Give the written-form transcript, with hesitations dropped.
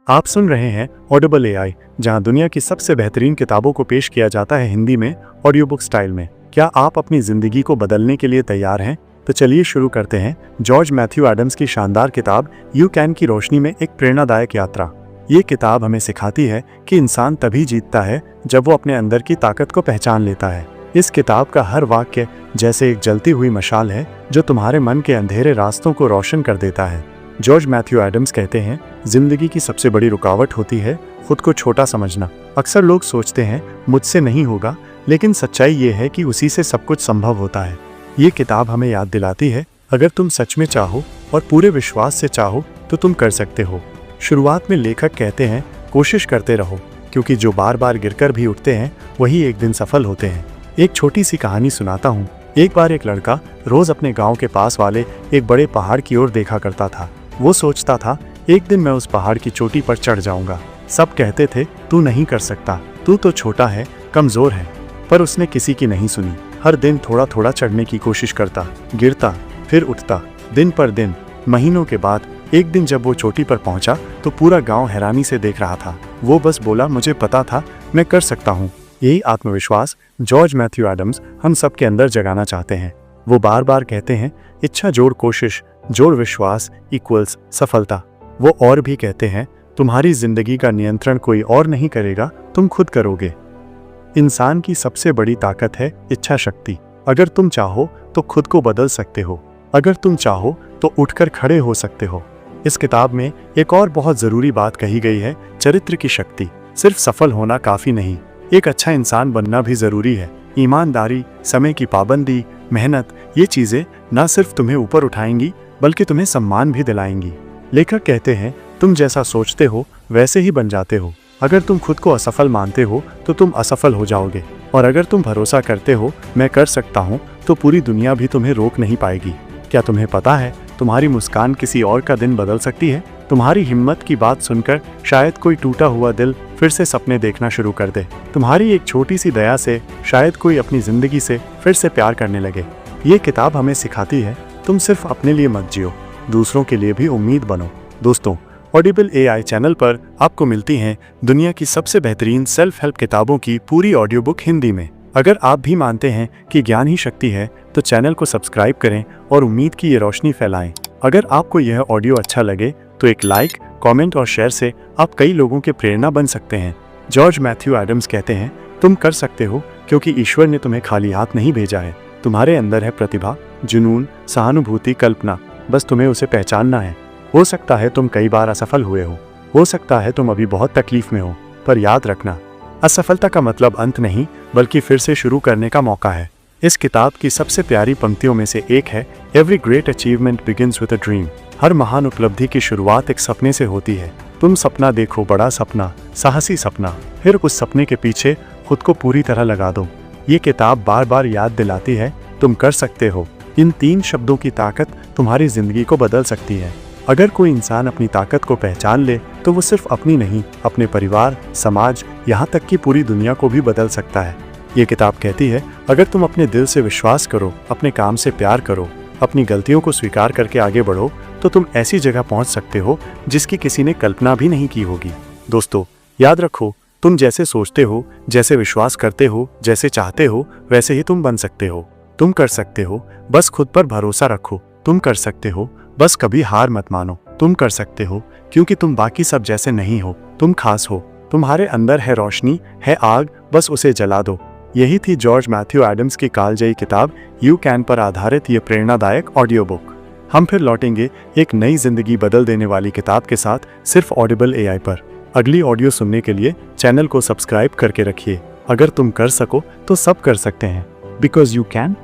आप सुन रहे हैं ऑडिबल एआई, जहां दुनिया की सबसे बेहतरीन किताबों को पेश किया जाता है हिंदी में ऑडियो बुक स्टाइल में। क्या आप अपनी जिंदगी को बदलने के लिए तैयार हैं? तो चलिए शुरू करते हैं जॉर्ज मैथ्यू एडम्स की शानदार किताब यू कैन की रोशनी में एक प्रेरणादायक यात्रा। ये किताब हमें सिखाती है कि इंसान तभी जीतता है जब वो अपने अंदर की ताकत को पहचान लेता है। इस किताब का हर वाक्य जैसे एक जलती हुई मशाल है जो तुम्हारे मन के अंधेरे रास्तों को रोशन कर देता है। जॉर्ज मैथ्यू एडम्स कहते हैं, जिंदगी की सबसे बड़ी रुकावट होती है खुद को छोटा समझना। अक्सर लोग सोचते हैं मुझसे नहीं होगा, लेकिन सच्चाई ये है कि उसी से सब कुछ संभव होता है। ये किताब हमें याद दिलाती है, अगर तुम सच में चाहो और पूरे विश्वास से चाहो तो तुम कर सकते हो। शुरुआत में लेखक कहते हैं, कोशिश करते रहो, क्योंकि जो बार बार गिरकर भी उठते हैं वही एक दिन सफल होते हैं। एक छोटी सी कहानी सुनाता हूँ। एक बार एक लड़का रोज अपने गांव के पास वाले एक बड़े पहाड़ की ओर देखा करता था। वो सोचता था, एक दिन मैं उस पहाड़ की चोटी पर चढ़ जाऊंगा। सब कहते थे, तू नहीं कर सकता, तू तो छोटा है, कमजोर है। पर उसने किसी की नहीं सुनी। हर दिन थोड़ा थोड़ा चढ़ने की कोशिश करता, गिरता, फिर उठता। दिन पर दिन, महीनों के बाद एक दिन जब वो चोटी पर पहुंचा तो पूरा गांव हैरानी से देख रहा था। वो बस बोला, मुझे पता था, मैं कर सकता हूँ। यही आत्मविश्वास जॉर्ज मैथ्यू एडम्स हम सबके अंदर जगाना चाहते हैं। वो बार बार कहते हैं, इच्छा जोड़ कोशिश जोड़ विश्वास इक्वल्स सफलता। वो और भी कहते हैं, तुम्हारी जिंदगी का नियंत्रण कोई और नहीं करेगा, तुम खुद करोगे। इंसान की सबसे बड़ी ताकत है इच्छा शक्ति। अगर तुम चाहो तो खुद को बदल सकते हो। अगर तुम चाहो तो उठकर खड़े हो सकते हो। इस किताब में एक और बहुत जरूरी बात कही गई है, चरित्र की शक्ति। सिर्फ सफल होना काफी नहीं, एक अच्छा इंसान बनना भी जरूरी है। ईमानदारी, समय की पाबंदी, मेहनत, ये चीजें न सिर्फ तुम्हें ऊपर उठाएंगी बल्कि तुम्हें सम्मान भी दिलाएंगी। लेखक कहते हैं, तुम जैसा सोचते हो वैसे ही बन जाते हो। अगर तुम खुद को असफल मानते हो तो तुम असफल हो जाओगे, और अगर तुम भरोसा करते हो मैं कर सकता हूँ, तो पूरी दुनिया भी तुम्हें रोक नहीं पाएगी। क्या तुम्हें पता है, तुम्हारी मुस्कान किसी और का दिन बदल सकती है? तुम्हारी हिम्मत की बात सुनकर शायद कोई टूटा हुआ दिल फिर से सपने देखना शुरू कर दे। तुम्हारी एक छोटी सी दया से शायद कोई अपनी जिंदगी से फिर से प्यार करने लगे। ये किताब हमें सिखाती है, तुम सिर्फ अपने लिए मत जियो, दूसरों के लिए भी उम्मीद बनो। दोस्तों, ऑडिबल एआई चैनल पर आपको मिलती हैं दुनिया की सबसे बेहतरीन सेल्फ हेल्प किताबों की पूरी ऑडियो बुक हिंदी में। अगर आप भी मानते हैं कि ज्ञान ही शक्ति है तो चैनल को सब्सक्राइब करें और उम्मीद की ये रोशनी फैलाएं। अगर आपको यह ऑडियो अच्छा लगे तो एक लाइक, कमेंट और शेयर से आप कई लोगों के प्रेरणा बन सकते हैं। जॉर्ज मैथ्यू एडम्स कहते हैं, तुम कर सकते हो क्योंकि ईश्वर ने तुम्हें खाली हाथ नहीं भेजा है। तुम्हारे अंदर है प्रतिभा, जुनून, सहानुभूति, कल्पना, बस तुम्हें उसे पहचानना है। हो सकता है तुम कई बार असफल हुए हो सकता है तुम अभी बहुत तकलीफ में हो, पर याद रखना, असफलता का मतलब अंत नहीं बल्कि फिर से शुरू करने का मौका है। इस किताब की सबसे प्यारी पंक्तियों में से एक है, every great achievement begins with a dream. हर महान उपलब्धि की शुरुआत एक सपने से होती है। तुम सपना देखो, बड़ा सपना, साहसी सपना, फिर उस सपने के पीछे खुद को पूरी तरह लगा दो। ये किताब बार बार याद दिलाती है, तुम कर सकते हो। इन 3 शब्दों की ताकत तुम्हारी जिंदगी को बदल सकती है। अगर कोई इंसान अपनी ताकत को पहचान ले तो वो सिर्फ अपनी नहीं, अपने परिवार, समाज, यहाँ तक कि पूरी दुनिया को भी बदल सकता है। ये किताब कहती है, अगर तुम अपने दिल से विश्वास करो, अपने काम से प्यार करो, अपनी गलतियों को स्वीकार करके आगे बढ़ो, तो तुम ऐसी जगह पहुंच सकते हो जिसकी किसी ने कल्पना भी नहीं की होगी। दोस्तों, याद रखो, तुम जैसे सोचते हो, जैसे विश्वास करते हो, जैसे चाहते हो, वैसे ही तुम बन सकते हो। तुम कर सकते हो, बस खुद पर भरोसा रखो। तुम कर सकते हो, बस कभी हार मत मानो। तुम कर सकते हो क्योंकि तुम बाकी सब जैसे नहीं हो, तुम खास हो। तुम्हारे अंदर है रोशनी, है आग, बस उसे जला दो। यही थी जॉर्ज मैथ्यू एडम्स की कालजयी किताब यू कैन पर आधारित ये प्रेरणादायक ऑडियो बुक। हम फिर लौटेंगे एक नई जिंदगी बदल देने वाली किताब के साथ, सिर्फ ऑडिबल एआई पर। अगली ऑडियो सुनने के लिए चैनल को सब्सक्राइब करके रखिए। अगर तुम कर सको तो सब कर सकते हैं, बिकॉज यू कैन।